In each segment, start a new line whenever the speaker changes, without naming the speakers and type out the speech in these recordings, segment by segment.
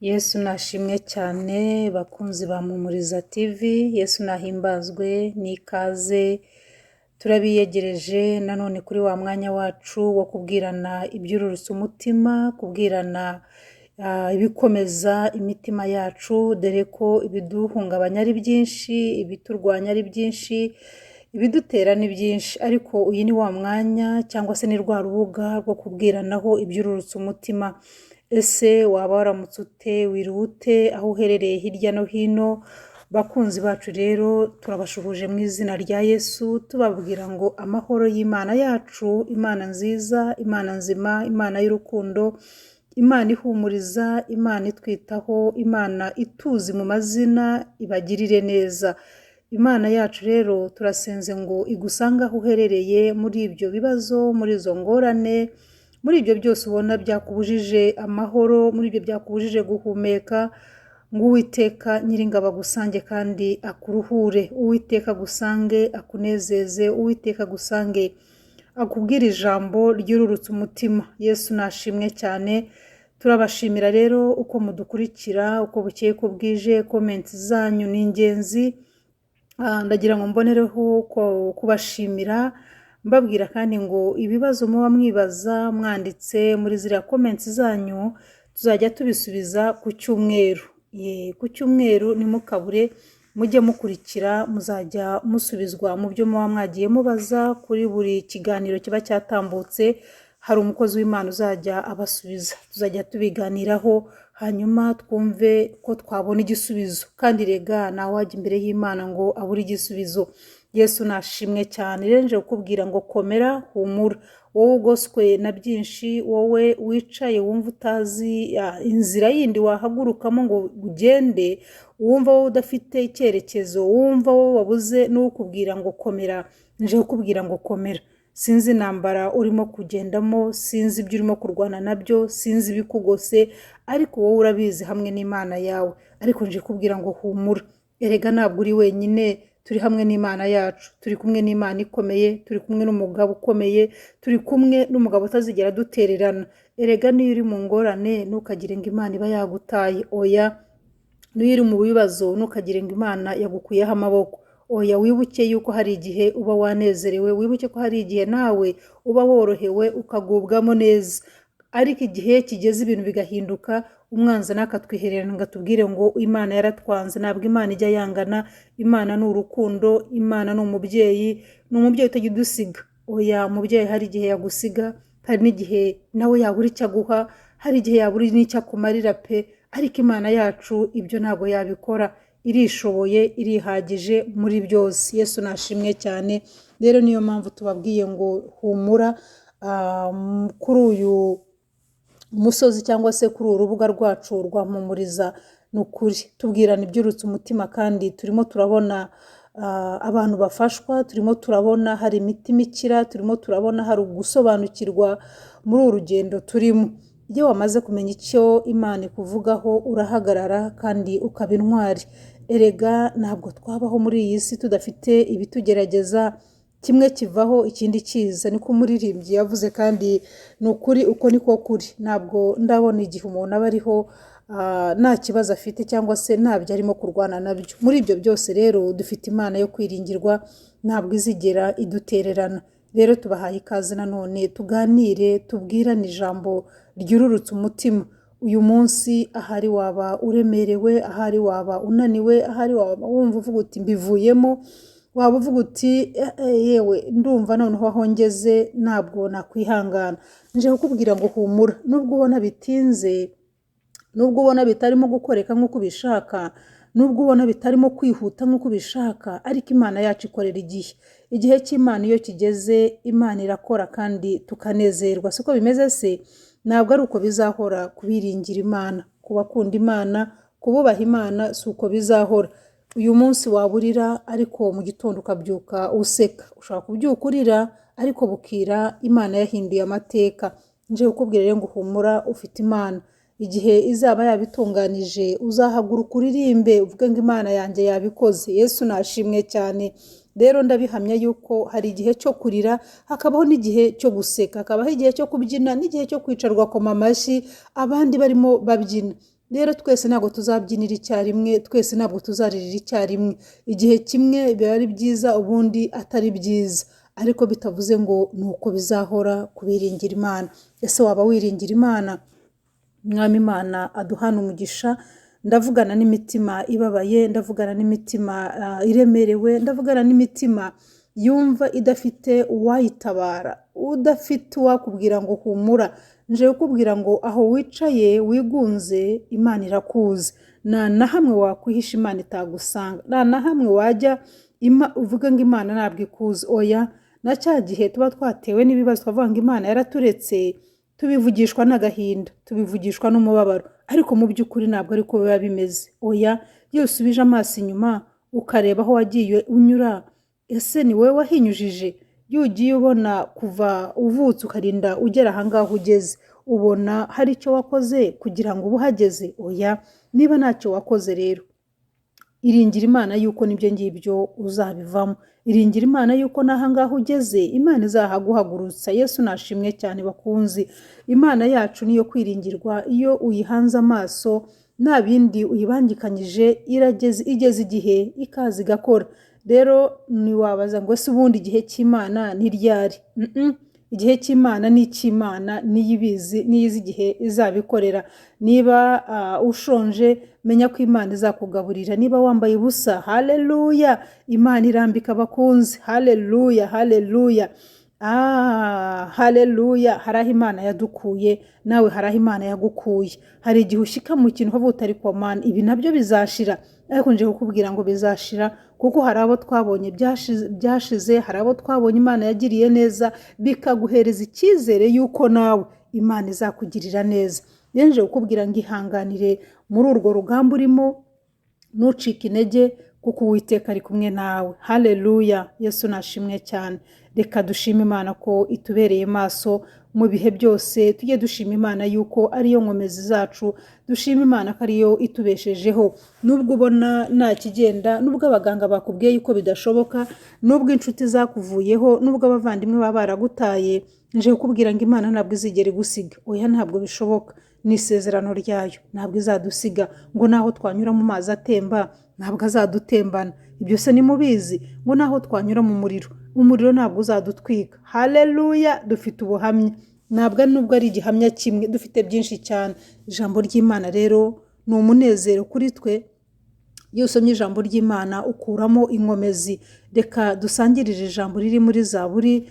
Yesu nashimwe cyane bakunzi ba Mpumuriza TV, Yesu nahimbazwe n'ikaze, turabiyegereje nanone kuri wa mwanya wacu wo kubwirana ibyururutsa umutima, kubwirana ibikomeza imitima yacu, dore ko ibiduhungabanya ari byinshi, ibiturwanya ari byinshi, ibidutera ni byinshi, ariko uyu ni wa mwanya cyangwa se ni rwa rubuga rwo kubwiranaho ibyururutsa umutima. Ese waba waramutse ute, wiriwe ute, aho uherereye hirya no hino? Bakunzi bacu rero turabashuhuje mu izina rya Yesu, tubabwira ngo amahoro y'Imana yacu, Imana nziza, Imana nzima, Imana y'urukundo, Imana ihumuriza, Imana itwitaho, Imana ituzi mu mazina, ibagirire neza. Imana yacu rero turasenze ngo igusange aho uherereye muri ibyo bibazo, muri izo ngorane, muri ibyo byose ubona byakubujije amahoro, muri ibyo byakubujije guhumeka, ngo Uwiteka Nyiringabo agusange kandi akuruhure, Uwiteka agusange akunezeze, Uwiteka agusange akubwire ijambo ryururutsa umutima. Yesu nashimwe cyane, turabashimira rero uko mudukurikira, uko bukeye ko bwije, komenti zanyu ni ingenzi. Ndagira ngo mbonereho kubashimira, mbabwira kandi ngo ibibazo muba mwibaza mwanditse muri ziriya comments zanyu tuzajya tubisubiza ku cyumweru. Ku cyumweru nimukabure mujye mukurikira, muzajya musubizwa mu byo muba mwagiye mubaza. Kuri buri kiganiro kiba cyatambutse hari umukozi w'Imana uzajya abasubiza, tuzajya tubiganiraho hanyuma twumve ko twabona igisubizo, kandi rega nawe wajya imbere y'Imana ngo abure igisubizo. Yesu nashimwe cyane, renje kukubwira ngo komera, humura, wowe ugoswe na byinshi, wowe wicaye wumva utazi inzira yindi wahagurukamo ngo ugende, wumva wowe udafite icyerekezo, wumva wowe wabuze n'ukubwira ngo komera, nje kukubwira ngo komera. Sinzi intambara urimo kugendamo, sinzi ibyo urimo kurwana nabyo, sinzi ibikugose, ariko wowe urabizi hamwe n'Imana yawe. Ariko nje kubwira ngo humura, erega ntabwo uri wenyine, turi hamwe n'Imana yacu, turi kumwe n'Imana ikomeye, turi kumwe n'umugabo ukomeye, turi kumwe n'umugabo utazigera dutererana. Erega niyo uri mu ngorane ntukagire ngo Imana iba yagutaye, oya. Niyo uri mu bibazo ntukagire ngo Imana yagukuyeho amaboko, oya. Wibuke yuko hari igihe uba wanezerewe, wibuke ko hari igihe nawe uba worohewe ukagubwamo neza, ariko igihe kigeze ibintu bigahinduka, umwanzi nakatwihererana ngo atubwire ngo Imana yaratwanze. Ntabwo Imana ijya yangana, Imana ni urukundo, Imana ni umubyeyi, ni umubyeyi utajya udusiga, oya. Umubyeyi hari igihe yagusiga, hari n'igihe nawe yabura icyo aguha, hari igihe yabura n'icyo akumarira pe, ariko Imana yacu ibyo ntabwo yabikora, irishoboye, irihagije muri byose. Yesu nashimwe cyane, rero niyo mpamvu tubabwiye ngo humura. Kuri uyu umusozi cyangwa se kuri urubuga rwacu rwa Mpumuriza, ni ukuri tubwirana ibyurutsa umutima, kandi turimo turabona abantu bafashwa, turimo turabona hari imitima ikira, turimo turabona hari gusobanukirwa muri uru rugendo turimo. Iyo wamaze kumenya icyo Imana ikuvugaho urahagarara kandi ukaba intwari. Erega ntabwo twabaho muri iyi si tudafite ibitugerageza, kimwe kivaho ikindi kiza, niko umuririmbyi yavuze, kandi ni ukuri, uko niko kuri. Ntabwo ndabona igihe umuntu aba ariho nta kibazo afite cyangwa se ntabyo arimo kurwana nabyo. Muri ibyo byose rero dufite Imana yo kwiringirwa, ntabwo izigera idutererana. Rero tubahaye ikaze nanone tuganire, tubwirane ijambo ryururutsa umutima. Uyu munsi ahari waba uremerewe, ahari waba unaniwe, ahari waba wumva uvuga uti mbivuyemo, waba uvuga uti yewe ndumva noneho aho ngeze ntabwo nakwihangana, nje kukubwira ngo humura. Nubwo ubona bitinze, nubwo ubona bitarimo gukoreka nk'uko ubishaka, nubwo ubona bitarimo kwihuta nk'uko ubishaka, ariko Imana yacu ikorera igihe. Igihe cy'Imana iyo kigeze, Imana irakora kandi tukanezerwa. Siko bimeze se? Ntabwo ari uko bizahora kubiringira Imana, kubakunda Imana, kububaha Imana, si uko bizahora. Uyu munsi waburira, ariko mu gitondo ukabyuka useka. Ushobora kubyuka urira, ariko bukira Imana yahinduye amateka. Nje kukubwira rero ngo humura, ufite Imana. Igihe izaba yabitunganije uzahaguruka uririmbe, uvuge ngo Imana yanjye yabikoze. Yesu nashimwe cyane. Rero ndabihamya yuko hari igihe cyo kurira, hakabaho n'igihe cyo guseka, hakabaho igihe cyo kubyina n'igihe cyo kwicarwa koma amashyi abandi barimo babyina. rero twese ntabwo tuzabyinira icyarimwe, twese ntabwo tuzaririra icyarimwe. Igihe kimwe biba ari byiza, ubundi atari byiza, ariko bitavuze ngo ni uko bizahora kubiringira Imana. Ese waba wiringira Imana? Mwami Imana aduhana umugisha. Ndavugana n'imitima ibabaye, ndavugana n'imitima iremerewe, ndavugana n'imitima yumva idafite uwayitabara, udafite uwakubwira ngo humura. Nje kukubwira ngo aho wicaye wigunze, Imana irakuzi. Nta na hamwe wakwihisha Imana itagusanga, nta na hamwe wajya uvuga ngo Imana ntabwo ikuzi. Oya, na cya gihe tuba twatewe n'ibibazo twavuga ngo Imana yaraturetse, tubivugishwa n'agahinda, tubivugishwa n'umubabaro, ariko mu by'ukuri ntabwo ariko biba bimeze. Oya, iyo usubije amaso inyuma ukareba aho wagiye unyura, ese ni wowe wahinyujije? Iyo ugiye ubona kuva uvutse ukarinda ugera ahangaha ugeze, ubona hari icyo wakoze kugira ngo ubuhageze? Oya, niba ntacyo wakoze rero, iringira Imana yuko nibyo ngibyo uzabivamo. Iringira Imana yuko n'ahangaha ugeze Imana izahaguhagurutsa. Yesu nashimwe cyane bakunzi. Imana yacu niyo kwiringirwa. Iyo uyihanze amaso nta bindi uyibangikanyije, igeze igihe ikaza igakora. Rero ntiwabaza ngo ese ubundi igihe cy'Imana ni ryari? Igihe cy'Imana ni icy'Imana, niyo ibizi, niyo izi igihe izabikorera. Niba ushonje, menya ko Imana izakugaburira. Niba wambaye ubusa, haleluya, Imana irambika abakunzi. Haleluya, haleluya. Haleluya. Hari aho Imana yadukuye, nawe hari aho Imana yagukuye. Hari igihe ushyika mu kintu ukavuga utari kwa Mana, ibi nabyo bizashira. Ariko nje kukubwira ngo bizashira, kuko hari abo twabonye byashize, hari abo twabonye Imana yagiriye neza, bikaguhereza icyizere yuko nawe Imana izakugirira neza. Nje kukubwira ngo ihanganire muri urwo rugamba urimo, ntucike intege, kuko Uwiteka ari kumwe nawe. Haleluya. Yesu nashimwe cyane. Reka dushime Imana ko itubereye maso mu bihe byose. Tujye dushima Imana yuko ariyo nkomezi zacu, dushima Imana ko ariyo itubeshejeho. Nubwo ubona nta kigenda, nubwo abaganga bakubwiye yuko bidashoboka, nubwo inshuti zakuvuyeho, nubwo abavandimwe baba baragutaye, nje kukubwira ngo Imana ntabwo izigera igusiga. Oya, ntabwo bishoboka. Ni isezerano ryayo, ntabwo izadusiga. Ngo naho twanyura mu mazi atemba, ntabwo azadutembana. Ibyo se ni mubizi? Ngo naho twanyura mu muriro, umuriro ntabwo uzadutwika. Haleluya. Dufite ubuhamya, nubwo ari igihamya kimwe, dufite byinshi cyane. Ijambo ry'Imana rero ni umunezero kuri twe. Iyo usomye ijambo ry'Imana ukuramo inkomezi. Reka dusangirire ijambo riri muri Zaburi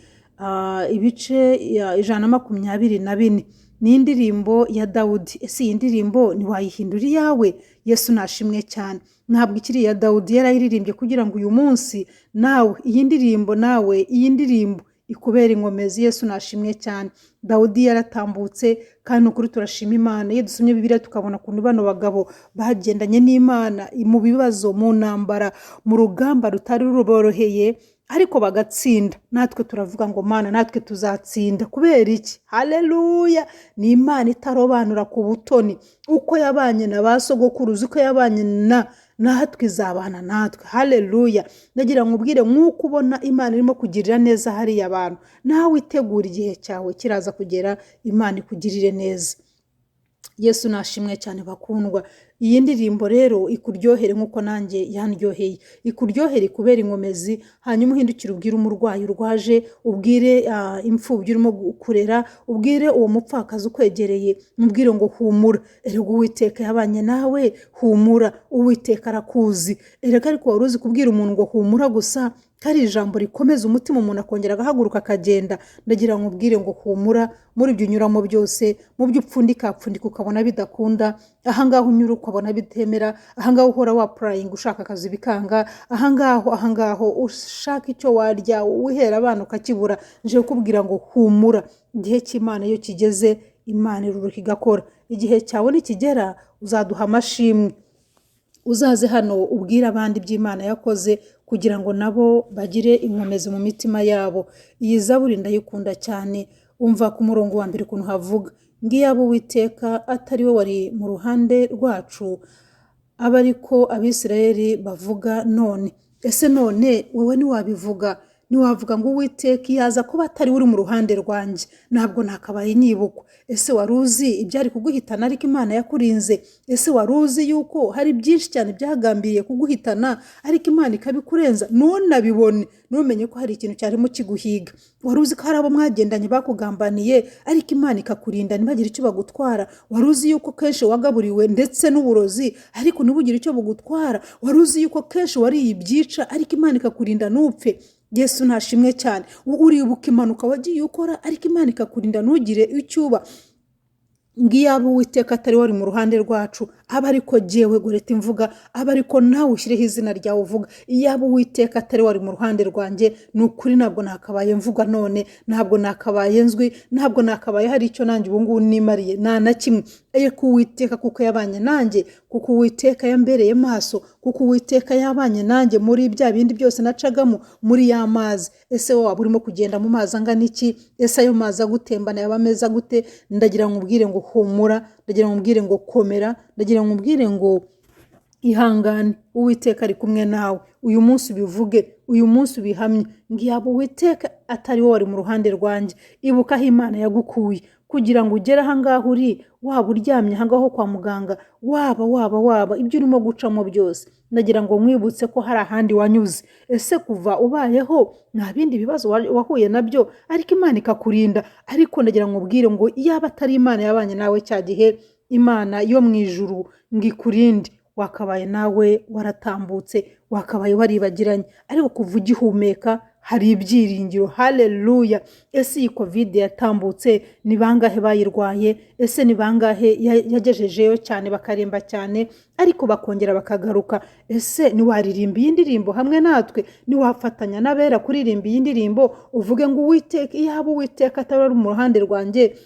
ibice 124. Ni indirimbo ya Dawudi. Ese iyi ndirimbo ntiwayihindura iyawe? Yesu nashimwe cyane. Ntabwo ikiri iya Dawudi, yarayiririmbye kugira ngo uyu munsi nawe iyi ndirimbo ikubera inkomezi. Yesu nashimwe cyane. Dawudi yaratambutse, kandi ukuri turashima Imana. Iyo dusomye Bibiliya tukabona ukuntu bano bagabo bagendanye n'Imana mu bibazo, mu ntambara, mu rugamba rutari ruboroheye, ariko bagatsinda. Natwe turavuga ngo Mana, natwe tuzatsinda. Kubera iki? Haleluya. Ni Imana itarobanura ku butoni. Uko yabanye na ba sogokuruza, uko yabanye natwe izabana natwe. Haleluya. Nagira ngo ubwire, nk'uko ubona Imana irimo kugirira neza hariya abantu, nawe itegura igihe cyawe kiraza kugera, Imana ikugirire neza. Yesu nashimwe cyane bakundwa. Iyi ndirimbo rero ikuryohere nk'uko nanjye yandyoheye, ikuryohere ikubera inkomezi. Hanyuma uhindukire ubwire umurwayi urwaje, ubwire imfubyi urimo kurera, ubwire uwo mupfakazi ukwegereye, mubwire ngo humura, erega Uwiteka yabanye nawe, humura, Uwiteka arakuzi. Erega ariko wari uzi kubwira umuntu ngo humura gusa, kari ijambo rikomeza umutima, umuntu akongera agahaguruka akagenda. Ndagira ngo ubwire ngo humura muri ibyo unyuramo byose, mu byo upfundika ukabona bidakunda, ahangaho unyura ukabona bitemera, ahangaho uhora wapurayinga ushaka akazi bikanga, ahangaho ushaka icyo warya wihera abana ukakibura. Nje kukubwira ngo humura, igihe cy'Imana iyo kigeze, Imana iruruka igakora. Igihe cyawe nikigera uzaduha amashimwe, uzaze hano ubwire abandi by'Imana yakoze, kugira ngo nabo bagire inkomezi mu mitima yabo. Iyi Zaburi ndayikunda cyane. Umva ku murongo wa mbere ukuntu havuga, ngiyabo Uwiteka atari we wari mu ruhande rwacu, aba ariko Abisirayeli bavuga none. Ese none wowe ntiwabivuga? ntiwavuga ngo Uwiteka yaza kuba atari uri mu ruhande rwanjye ntabwo nakabaye nyibukwa. Ese wari uzi ibyari kuguhitana ariko Imana yakurinze? Ese wari uzi yuko hari byinshi cyane byagambiriye kuguhitana ariko Imana ikabikurenza ntunabibone, ntumenye ko hari ikintu cyarimo kiguhiga? Wari uzi ko hari abo mwagendanye bakugambaniye ariko Imana ikakurinda ntibagire icyo bagutwara? Wari uzi yuko kenshi wagaburiwe ndetse n'uburozi ariko ntibugire icyo bugutwara? Wari uzi yuko kenshi wariye ibyica ariko Imana ikakurinda ntupfe? Yesu nashimwe cyane. Uribuka impanuka wagiye ukora ariko Imana ikakurinda ntugire icyo uba? Ngiyaba Uwiteka atari wari mu ruhande rwacu, aba ariko jewe Goreti mvuga, aba ariko nawe ushyireho izina ryawe uvuga. Iyaba Uwiteka atari wari mu ruhande rwanjye, ni ukuri ntabwo nakabaye mvuga none, ntabwo nakabaye nzwi, ntabwo nakabaye hari icyo nanjye ubu ngubu nimariye nta na kimwe. Ariko Uwiteka kuko yabanye nanjye, kuko Uwiteka yambereye maso, kuko Uwiteka yabanye nanjye muri bya bindi byose nacagamo muri ya mazi. Ese wowe waba urimo kugenda mu mazi angana iki? Ese ayo mazi agutembana yaba ameza gute? Ndagira ngo ubwire ngo humura, ndagira ngo ubwire ngo komera, ndagira ngo ubwire ngo ihangane. Uwiteka ari kumwe nawe. Uyu munsi ubivuge, uyu munsi ubihamye. Ngiyaba Uwiteka atari wowe wari mu ruhande rwanjye. Ibuka aho Imana yagukuye kugira ngo ugere aha ngaha uri, waba uryamye aha ngaho kwa muganga, waba ibyo urimo gucamo byose. Ndagira ngo mwibutse ko hari ahandi wanyuze. Ese kuva ubayeho nta bindi bibazo wahuye nabyo ariko Imana ikakurinda? Ariko ndagira ngo ubwire ngo iyaba atari Imana yabanye nawe cya gihe, Imana yo mu ijuru ngo ikurinde, wakabaye nawe waratambutse, wakabaye waribagiranye. Ariko kuva ugihumeka hari ibyiringiro. Haleluya. Ese iyi covid yatambutse ni bangahe bayirwaye? Ese ni bangahe yagejejeyo cyane bakaremba cyane ariko bakongera bakagaruka? Ese niwaririmba iyi ndirimbo hamwe natwe? Niwafatanya n'abera kuririmba iyi ndirimbo uvuge ngo Uwiteka, iyaba Uwiteka atari mu ruhande rwanjye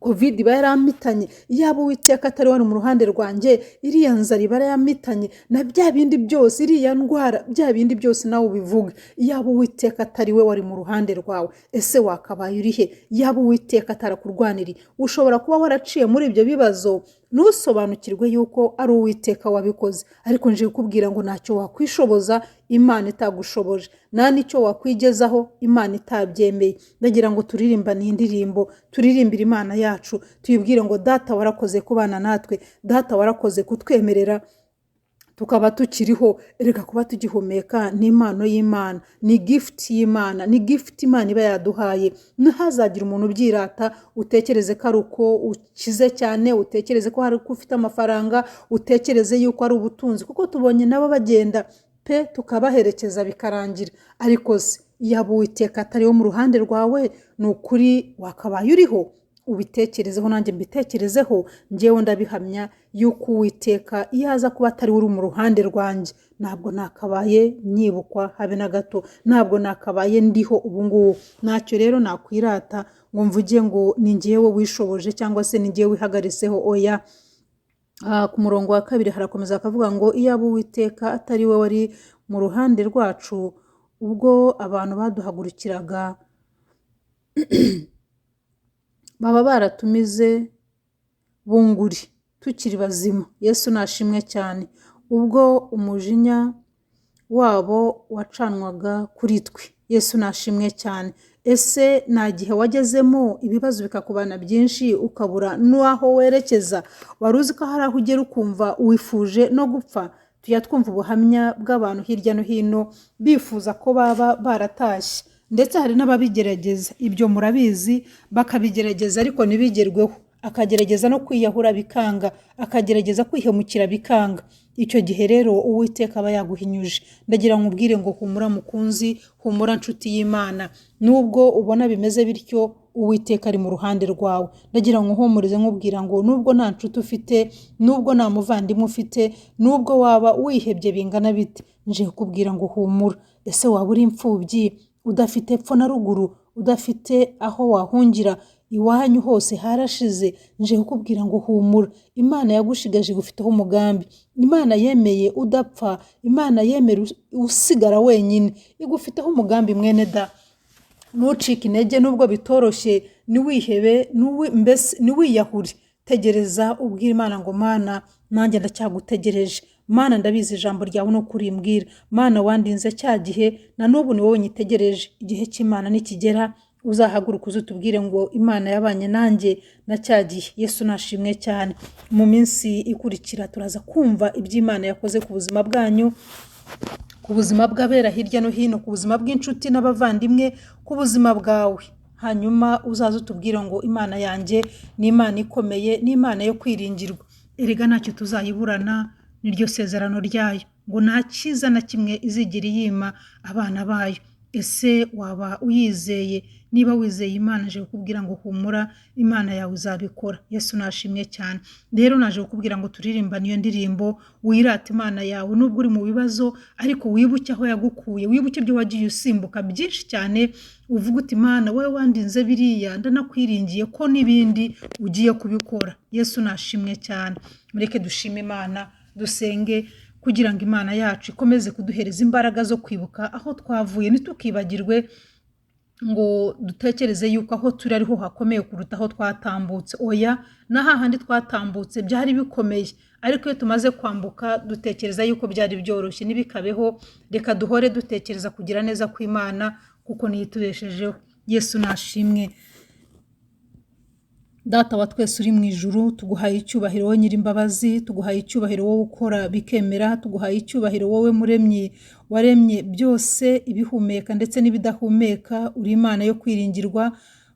covid iba yaramitanye, iyaba Uwiteka atari wari mu ruhande rwanjye iriya nzara iba yaramitanye, na bya bindi byose, iriya ndwara, bya bindi byose nawe ubivuge. Iyaba Uwiteka atari we wari mu ruhande rwawe, ese wakabaye uri he? Iyaba Uwiteka atarakurwaniriye, ushobora kuba waraciye muri ibyo bibazo ntusobanukirwe yuko ari Uwiteka wabikoze. Ariko nje kukubwira ngo ntacyo wakwishoboza Imana itagushoboje, nta nicyo wakwigezaho Imana itabyemeye. Ndagira ngo turirimba n'indirimbo, turirimbira Imana yacu, tuyibwire ngo data warakoze kubana natwe, data warakoze kutwemerera tukaba tukiriho. Reka kuba tugihumeka ni impano y'Imana, ni gift y'Imana, ni gift Imana iba yaduhaye. Ntazagira umuntu ubyirata, utekereze ko ari uko ukize cyane, utekereze ko hari uko ufite amafaranga, utekereze yuko ari ubutunzi, kuko tubonye nabo bagenda pe tukabaherekeza bikarangira. Ariko se iyaba Uwiteka atari wo mu ruhande rwawe, ni ukuri wakabaye uriho? Ubitekerezeho nanjye mbitekerezeho. Njyewe ndabihamya yuko Uwiteka iyo aza kuba atari uri mu ruhande rwanjye, ntabwo nakabaye nyibukwa habe na gato, ntabwo nakabaye ndiho ubu ngubu. Ntacyo rero nakwirata ngo mvuge ngo ni njyewe wishoboje cyangwa se ni njyewe wihagariseho. Oya. Ku murongo wa 2 harakomeza akavuga ngo iyaba Uwiteka atari we wari mu ruhande rwacu ubwo abantu baduhagurukiraga baba baratumize bunguri tukiri bazima. Yesu nashimwe cyane. Ubwo umujinya wabo wacanwaga kuri twe. Yesu nashimwe cyane. Ese nta gihe wagezemo ibibazo bikakubana byinshi ukabura n'aho werekeza? Wari uzi ko hari aho ugera ukumva wifuje no gupfa? Tujya twumva ubuhamya bw'abantu hirya no hino bifuza ko baba baratashye, ndetse hari n'ababigerageza. Ibyo murabizi, bakabigerageza ariko ntibigerweho, akagerageza no kwiyahura bikanga, akagerageza kwihemukira bikanga. Icyo gihe rero Uwiteka aba yaguhinyuje. Ndagira ngo ubwire ngo humura mukunzi, humura nshuti y'Imana. Nubwo ubona bimeze bityo, Uwiteka ari mu ruhande rwawe. Ndagira ngo uhumurize nkubwira ngo nubwo nta nshuti ufite, nubwo nta muvandimwe ufite, nubwo waba wihebye bingana bite, nje kukubwira ngo humura. Ese waba uri imfubyi, udafite epfo na ruguru, udafite aho wahungira, iwanyu hose harashize, nje kukubwira ngo humura. Imana yagushigaje igufiteho umugambi. Imana yemeye udapfa, Imana yemera usigara wenyine, igufiteho umugambi mwene da. Ntucike intege nubwo bitoroshye, niwihebe, mbese niwiyahure. Tegereza ubwire Imana ngo Mana nanjye ndacyagutegereje. Mana ndabizi ijambo ryawe no kurimbwira, Mana wandinze cya gihe na n'ubu ni wowe nyitegereje, igihe cy'Imana nikigera uzahaguruka uzutubwire ngo Imana yabanye nanjye na cya gihe. Yesu nashimwe cyane. Mu minsi ikurikira turaza kumva iby'Imana yakoze ku buzima bwanyu, ku buzima bw'abera hirya no hino, ku buzima bw'inshuti n'abavandimwe, ku buzima bwawe. Hanyuma uzaze utubwire ngo Imana yanjye ni Imana ikomeye, ni Imana yo kwiringirwa. Erega ntacyo tuzayiburana, niryo sezerano ryayo ngo nta cyiza na kimwe izigera yima abana bayo. Ese waba uyizeye? Niba wizeye Imana aje kukubwira ngo humura, Imana yawe izabikora. Yesu nashimye cyane. Rero naje kukubwira ngo turirimbane iyo ndirimbo, wirate Imana yawe nubwo uri mu bibazo, ariko wibuke aho yagukuye, wibuke ibyo wagiye usimbuka byinshi cyane, uvuga uti Imana wowe wandinze biriya, ndanakwiringiye ko n'ibindi ugiye kubikora. Yesu nashimwe cyane. Mureke dushime Imana, dusenge kugira ngo Imana yacu ikomeze kuduhereza imbaraga zo kwibuka aho twavuye, ntitukibagirwe ngo dutekereze yuko aho turi ariho hakomeye kuruta aho twatambutse. Oya, na hahandi twatambutse byari bikomeye, ariko iyo tumaze kwambuka dutekereza yuko byari byoroshye. Nibikabeho, reka duhore dutekereza kugira neza kw'Imana kuko niyo itubeshejeho. Yesu nashimwe. Data wa twese uri mu ijuru, tuguhaye icyubahiro wowe Nyirimbabazi, tuguhaye icyubahiro wowe ukora bikemera, tuguhaye icyubahiro wowe Muremyi waremye byose, ibihumeka ndetse n'ibidahumeka. Uri Imana yo kwiringirwa.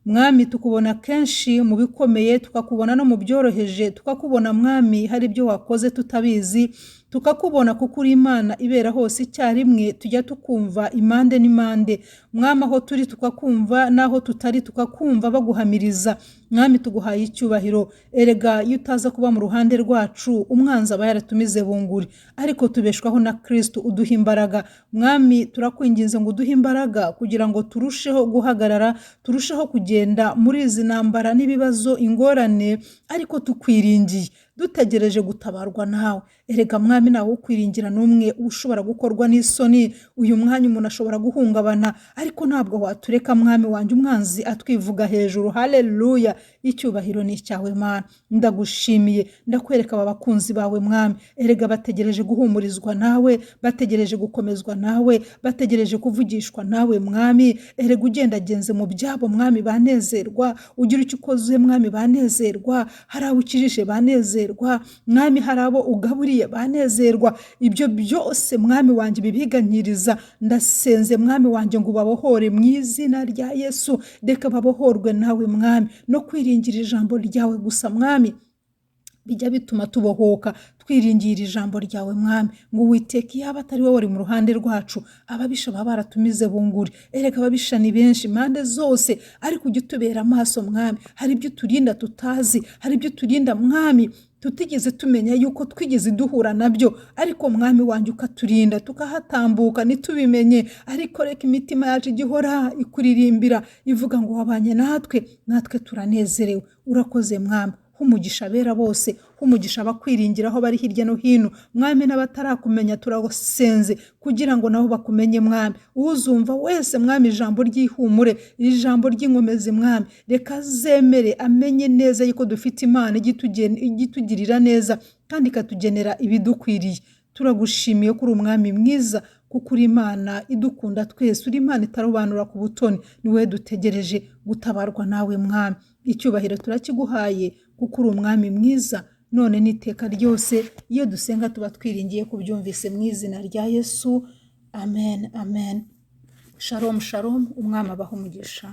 Mwami, tukubona kenshi mu bikomeye, tukakubona no mu byoroheje, tukakubona Mwami hari ibyo wakoze tutabizi, tukakubona kuko uri Imana ibera hose icyarimwe. Tujya tukumva impande n'impande Mwami, aho turi tukakumva, naho tutari tukakumva baguhamiriza. Mwami, tuguhaye icyubahiro. Erega iyo utaza kuba mu ruhande rwacu, umwanzi aba yaratumize bunguri, ariko tubeshwaho na Kristo uduha imbaraga. Mwami, turakwinginze ngo uduhe imbaraga kugira ngo turusheho guhagarara, turusheho kugenda muri izi ntambara n'ibibazo, ingorane, ariko tukwiringiye, dutegereje gutabarwa nawe. Erega Mwami, nawe ukwiringira n'umwe ushobora gukorwa n'isoni. Uyu mwanya umuntu ashobora guhungabana, ariko ntabwo watureka Mwami wanjye umwanzi atwivuga hejuru. Haleluya. Icyubahiro ni icyawe Mana. Ndagushimiye, ndakwereka aba bakunzi bawe Mwami. Erega bategereje guhumurizwa nawe, bategereje gukomezwa nawe, bategereje kuvugishwa nawe Mwami. Erega ugendagenze mu byabo Mwami banezerwa, ugira icyo ukoze Mwami banezerwa, hari abo ukijije banezerwa Mwami, hari abo ugaburiye banezerwa. Ibyo byose Mwami wanjye bibiganyiriza, ndasenze Mwami wanjye ngo babohore mu izina rya Yesu. Reka babohorwe nawe Mwami, no kwiringira ijambo ryawe gusa Mwami bijya bituma tubohoka. Twiringira ijambo ryawe Mwami, ngo Uwiteka iyaba atari wowe uri mu ruhande rwacu, ababisha baba baratumize bunguri. Erega ababisha ni benshi impande zose, ariko ujye utubera amaso Mwami. Hari ibyo turinda tutazi, hari ibyo turinda Mwami tutigeze tumenya yuko twigeze duhura nabyo, ariko Mwami wanjye ukaturinda tukahatambuka ntitubimenye. Ariko reka imitima yacu igihora ikuririmbira ivuga ngo wabanye natwe, natwe turanezerewe. Urakoze Mwami. Humugisha abera bose, humugisha abakwiringira aho bari hirya no hino Mwami, n'abatarakumenya turagusenze kugira ngo nabo bakumenye Mwami. Uzumva wese Mwami ijambo ry'ihumure, ijambo ry'inkomezi Mwami, reka zemere amenye neza yuko dufite Imana igitugirira neza kandi ikatugenera ibidukwiriye. Turagushimiye ko uri Umwami mwiza, kuko uri Imana idukunda twese, uri Imana itarobanura ku butoni. Ni wowe dutegereje gutabarwa nawe Mwami. Icyubahiro turakiguhaye kuko uri Umwami mwiza, none n'iteka ryose. Iyo dusenga tuba twiringiye kubyumvise mu izina rya Yesu. Amen, amen. Shalom, shalom. Umwami abahe umugisha.